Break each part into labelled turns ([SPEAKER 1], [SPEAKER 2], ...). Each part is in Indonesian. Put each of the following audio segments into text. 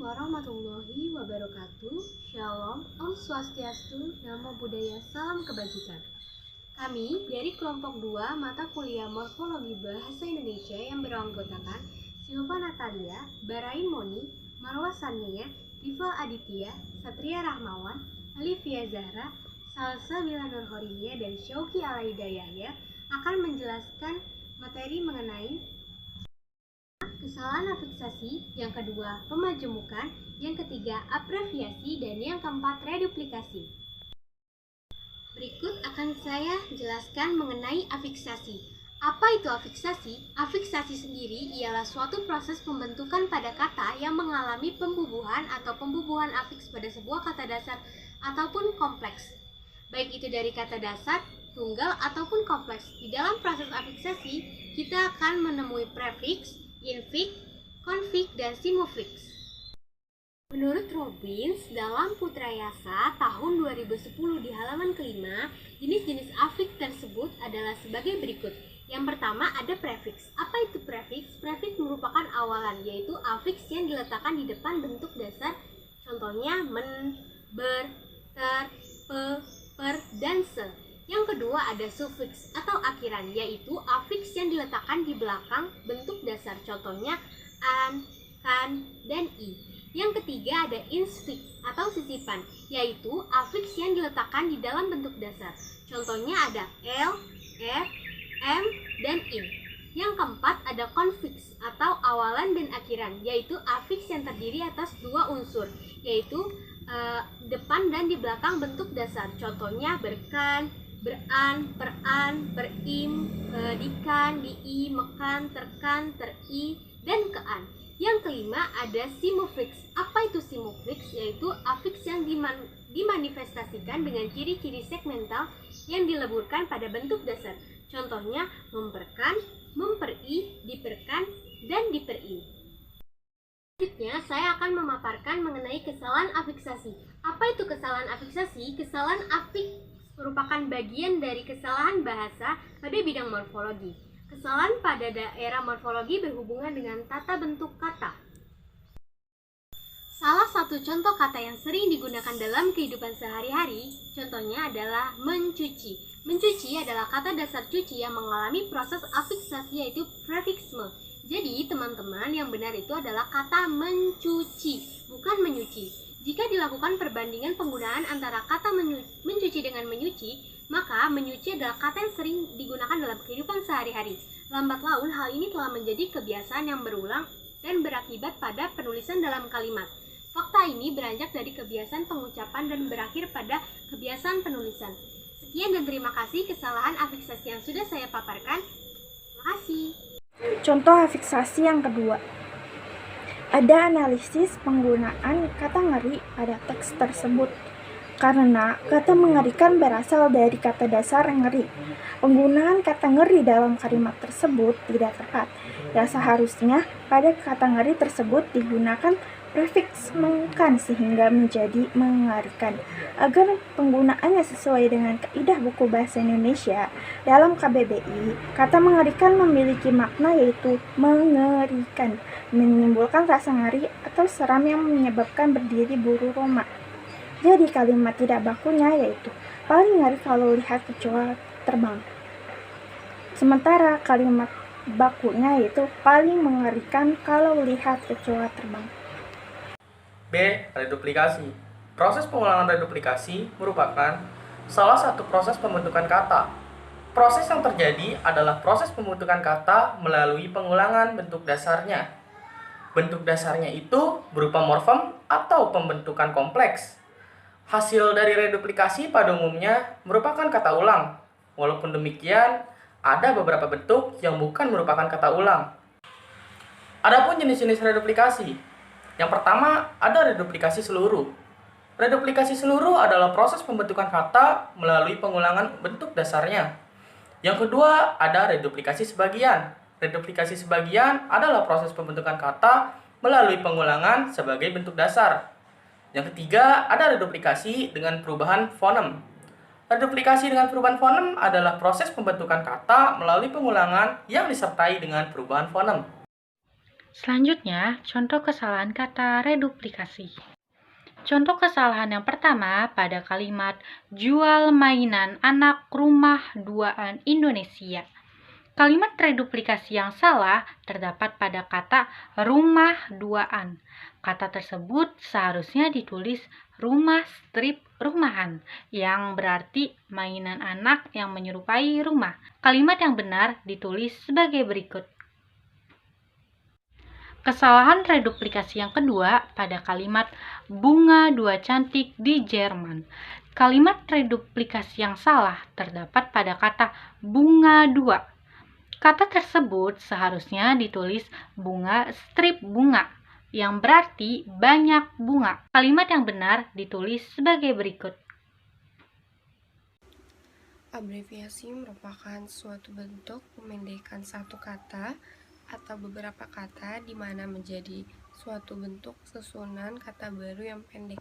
[SPEAKER 1] warahmatullahi wabarakatuh. Shalom, Om Swastiastu, Namo Buddhaya, Salam Kebajikan. Kami dari kelompok 2 mata kuliah Morfologi Bahasa Indonesia yang beranggotakan Silva Natalia, Barain Moni, Marwa Sania, Rival Aditya, Satria Rahmawan, Alivia Zahra, Salsabila Nurholinia, dan Syauki Alaida Yahya akan menjelaskan materi mengenai kesalahan afiksasi, yang kedua pemajemukan, yang ketiga abreviasi, dan yang keempat reduplikasi. Berikut akan saya jelaskan mengenai afiksasi. Apa itu afiksasi? Afiksasi sendiri ialah suatu proses pembentukan pada kata yang mengalami pembubuhan atau pembubuhan afiks pada sebuah kata dasar ataupun kompleks. Baik itu dari kata dasar, tunggal, ataupun kompleks. Di dalam proses afiksasi, kita akan menemui prefiks, infiks, konfiks, dan simofiks. Menurut Robbins, dalam Putrayasa tahun 2010 di halaman kelima, jenis-jenis afiks tersebut adalah sebagai berikut. Yang pertama ada prefiks. Apa itu prefiks? Prefiks merupakan awalan, yaitu afiks yang diletakkan di depan bentuk dasar. Contohnya men, ber, ter, pe, per, dan se. Yang kedua ada sufiks atau akhiran, yaitu afiks yang diletakkan di belakang bentuk dasar. Contohnya an, kan, dan i. Yang ketiga ada infix atau sisipan, yaitu afiks yang diletakkan di dalam bentuk dasar. Contohnya ada l, r, m, dan in. Yang keempat ada konfiks atau awalan dan akhiran, yaitu afiks yang terdiri atas dua unsur, yaitu depan dan di belakang bentuk dasar. Contohnya berkan, beran, peran, berim, dikan, dii, mekan, terkan, teri, dan kean. Yang kelima ada simofiks. Apa itu simofiks? Yaitu afiks yang dimanifestasikan dengan ciri-ciri segmental yang dileburkan pada bentuk dasar. Contohnya memperkan, memperi, diperkan, dan diperi. Selanjutnya saya akan memaparkan mengenai kesalahan afiksasi. Apa itu kesalahan afiksasi? Kesalahan afiks merupakan bagian dari kesalahan bahasa pada bidang morfologi. Kesalahan pada daerah morfologi berhubungan dengan tata bentuk kata. Salah satu contoh kata yang sering digunakan dalam kehidupan sehari-hari, contohnya adalah mencuci. Mencuci adalah kata dasar cuci yang mengalami proses afiksasi, yaitu prefiksme. Jadi teman-teman, yang benar itu adalah kata mencuci, bukan menyuci. Jika dilakukan perbandingan penggunaan antara kata mencuci dengan menyuci, maka menyuci adalah kata yang sering digunakan dalam kehidupan sehari-hari. Lambat laun hal ini telah menjadi kebiasaan yang berulang dan berakibat pada penulisan dalam kalimat. Fakta ini beranjak dari kebiasaan pengucapan dan berakhir pada kebiasaan penulisan. Sekian dan terima kasih kesalahan afiksasi yang sudah saya paparkan. Terima kasih.
[SPEAKER 2] Contoh afiksasi yang kedua. Ada analisis penggunaan kata ngeri pada teks tersebut. Karena kata mengerikan berasal dari kata dasar ngeri. Penggunaan kata ngeri dalam kalimat tersebut tidak tepat. Ya seharusnya pada kata ngeri tersebut digunakan prefiks mengkan sehingga menjadi mengerikan. Agar penggunaannya sesuai dengan kaidah buku bahasa Indonesia, dalam KBBI, kata mengerikan memiliki makna yaitu mengerikan, menimbulkan rasa ngeri atau seram yang menyebabkan berdiri buru roma. Jadi kalimat tidak bakunya yaitu paling ngeri kalau lihat kecoa terbang. Sementara kalimat bakunya yaitu paling mengerikan kalau lihat kecoa terbang.
[SPEAKER 3] B. Reduplikasi. Proses pengulangan reduplikasi merupakan salah satu proses pembentukan kata. Proses yang terjadi adalah proses pembentukan kata melalui pengulangan bentuk dasarnya. Bentuk dasarnya itu berupa morfem atau pembentukan kompleks. Hasil dari reduplikasi pada umumnya merupakan kata ulang. Walaupun demikian, ada beberapa bentuk yang bukan merupakan kata ulang. Adapun jenis-jenis reduplikasi. Yang pertama, ada reduplikasi seluruh. Reduplikasi seluruh adalah proses pembentukan kata melalui pengulangan bentuk dasarnya. Yang kedua, ada reduplikasi sebagian. Reduplikasi sebagian adalah proses pembentukan kata melalui pengulangan sebagai bentuk dasar. Yang ketiga, ada reduplikasi dengan perubahan fonem. Reduplikasi dengan perubahan fonem adalah proses pembentukan kata melalui pengulangan yang disertai dengan perubahan fonem.
[SPEAKER 4] Selanjutnya, contoh kesalahan kata reduplikasi. Contoh kesalahan yang pertama pada kalimat jual mainan anak rumah duaan Indonesia. Kalimat reduplikasi yang salah terdapat pada kata rumah duaan. Kata tersebut seharusnya ditulis rumah strip rumahan, yang berarti mainan anak yang menyerupai rumah. Kalimat yang benar ditulis sebagai berikut. Kesalahan reduplikasi yang kedua pada kalimat bunga dua cantik di Jerman. Kalimat reduplikasi yang salah terdapat pada kata bunga dua. Kata tersebut seharusnya ditulis bunga strip bunga, yang berarti banyak bunga. Kalimat yang benar ditulis sebagai berikut.
[SPEAKER 5] Abreviasi merupakan suatu bentuk memendekan satu kata atau beberapa kata di mana menjadi suatu bentuk susunan kata baru yang pendek.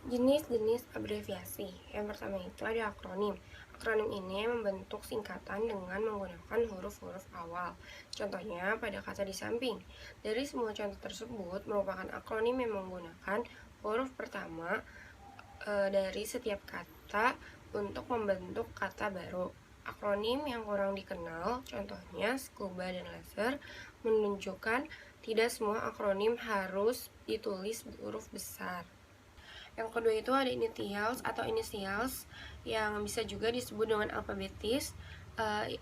[SPEAKER 5] Jenis-jenis abreviasi. Yang pertama itu ada akronim. Akronim ini membentuk singkatan dengan menggunakan huruf-huruf awal. Contohnya pada kata di samping. Dari semua contoh tersebut merupakan akronim yang menggunakan huruf pertama dari setiap kata untuk membentuk kata baru. Akronim yang kurang dikenal, contohnya scuba dan laser, menunjukkan tidak semua akronim harus ditulis huruf besar. Yang kedua itu ada initials atau initials yang bisa juga disebut dengan alfabetis.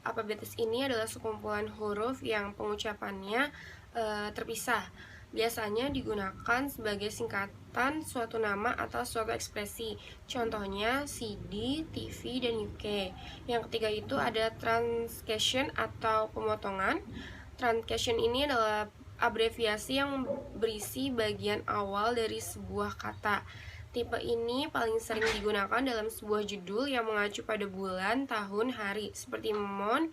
[SPEAKER 5] Alfabetis ini adalah sekumpulan huruf yang pengucapannya terpisah. Biasanya digunakan sebagai singkatan suatu nama atau suatu ekspresi. Contohnya CD, TV, dan UK. Yang ketiga itu ada truncation atau pemotongan. Truncation ini adalah abreviasi yang berisi bagian awal dari sebuah kata. Tipe ini paling sering digunakan dalam sebuah judul yang mengacu pada bulan, tahun, hari, seperti month.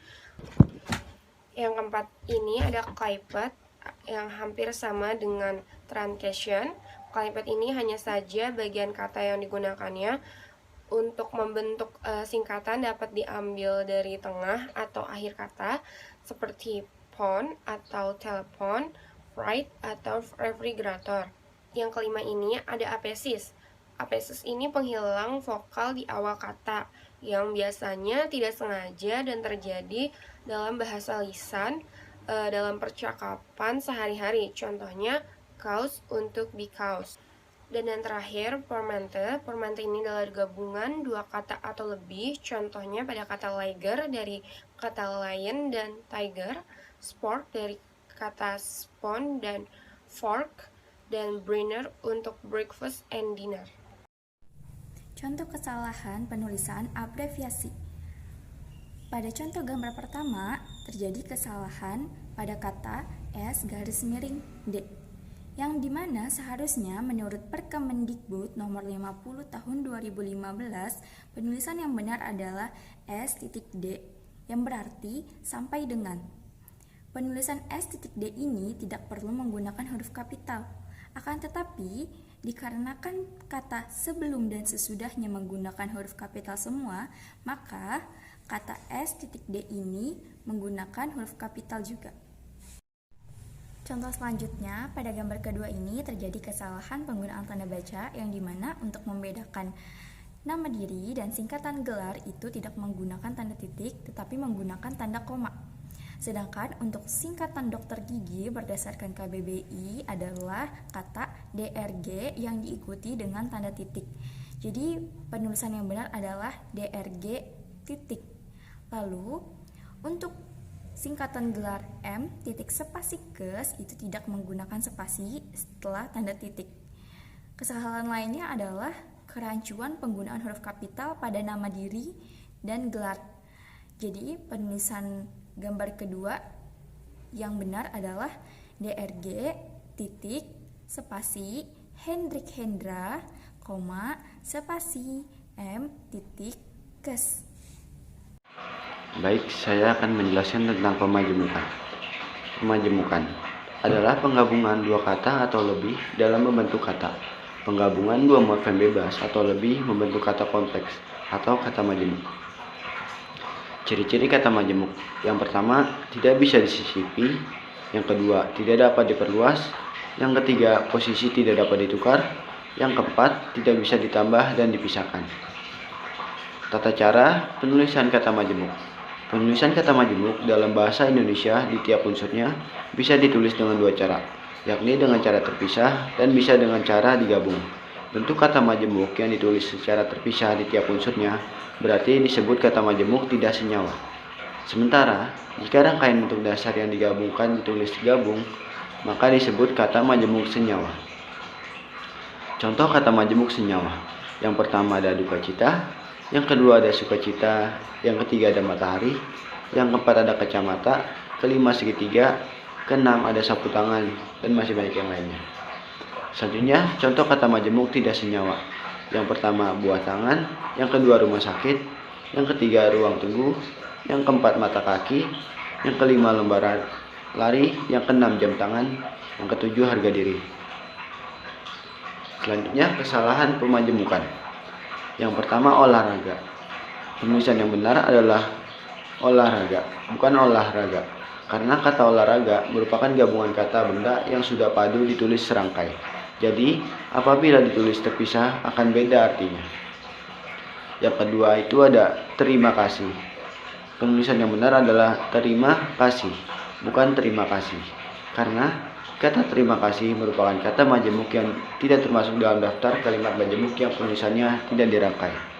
[SPEAKER 5] Yang keempat ini ada clipet yang hampir sama dengan truncation. Clipet ini hanya saja bagian kata yang digunakannya untuk membentuk singkatan dapat diambil dari tengah atau akhir kata, seperti phone atau telepon, flight atau refrigerator. Yang kelima ini ada apesis. Apesis ini penghilang vokal di awal kata yang biasanya tidak sengaja dan terjadi dalam bahasa lisan dalam percakapan sehari-hari. Contohnya cause untuk because. Dan yang terakhir portmanteau. Portmanteau ini adalah gabungan dua kata atau lebih. Contohnya pada kata liger dari kata lion dan tiger, sport dari kata spoon dan fork, dan dinner untuk breakfast and dinner.
[SPEAKER 6] Contoh kesalahan penulisan abreviasi. Pada contoh gambar pertama, terjadi kesalahan pada kata S_D, yang dimana seharusnya menurut Perkemendikbud nomor 50 tahun 2015, penulisan yang benar adalah S.D, yang berarti sampai dengan. Penulisan S.D ini tidak perlu menggunakan huruf kapital. Akan tetapi, dikarenakan kata sebelum dan sesudahnya menggunakan huruf kapital semua, maka kata S.D ini menggunakan huruf kapital juga. Contoh selanjutnya, pada gambar kedua ini terjadi kesalahan penggunaan tanda baca yang dimana untuk membedakan nama diri dan singkatan gelar itu tidak menggunakan tanda titik tetapi menggunakan tanda koma. Sedangkan untuk singkatan dokter gigi berdasarkan KBBI adalah kata DRG yang diikuti dengan tanda titik. Jadi penulisan yang benar adalah DRG titik. Lalu untuk singkatan gelar M titik spasi kes itu tidak menggunakan spasi setelah tanda titik. Kesalahan lainnya adalah kerancuan penggunaan huruf kapital pada nama diri dan gelar. Jadi penulisan gambar kedua yang benar adalah DRG titik spasi Hendrik Hendra, spasi M titik kes.
[SPEAKER 7] Baik, saya akan menjelaskan tentang pemajemukan. Pemajemukan adalah penggabungan dua kata atau lebih dalam membentuk kata. Penggabungan dua morfem bebas atau lebih membentuk kata kompleks atau kata majemuk. Ciri-ciri kata majemuk. Yang pertama, tidak bisa disisipi. Yang kedua, tidak dapat diperluas. Yang ketiga, posisi tidak dapat ditukar. Yang keempat, tidak bisa ditambah dan dipisahkan. Tata cara penulisan kata majemuk. Penulisan kata majemuk dalam bahasa Indonesia di tiap unsurnya bisa ditulis dengan dua cara, yakni dengan cara terpisah dan bisa dengan cara digabung. Bentuk kata majemuk yang ditulis secara terpisah di tiap unsurnya berarti disebut kata majemuk tidak senyawa. Sementara, jika rangkaian bentuk dasar yang digabungkan ditulis digabung, maka disebut kata majemuk senyawa. Contoh kata majemuk senyawa. Yang pertama ada duka cita, yang kedua ada sukacita, yang ketiga ada matahari, yang keempat ada kacamata, kelima segitiga, keenam ada sapu tangan, dan masih banyak yang lainnya. Selanjutnya, contoh kata majemuk tidak senyawa. Yang pertama buah tangan, yang kedua rumah sakit, yang ketiga ruang tunggu, yang keempat mata kaki, yang kelima lembaran lari, yang keenam jam tangan, yang ketujuh harga diri. Selanjutnya, kesalahan pemajemukan. Yang pertama olahraga. Penulisan yang benar adalah olahraga, bukan olahraga. Karena kata olahraga merupakan gabungan kata benda yang sudah padu ditulis serangkai. Jadi, apabila ditulis terpisah akan beda artinya. Yang kedua itu ada terima kasih. Penulisan yang benar adalah terima kasih, bukan terima kasih. Karena kata terima kasih merupakan kata majemuk yang tidak termasuk dalam daftar kalimat majemuk yang penulisannya tidak dirangkai.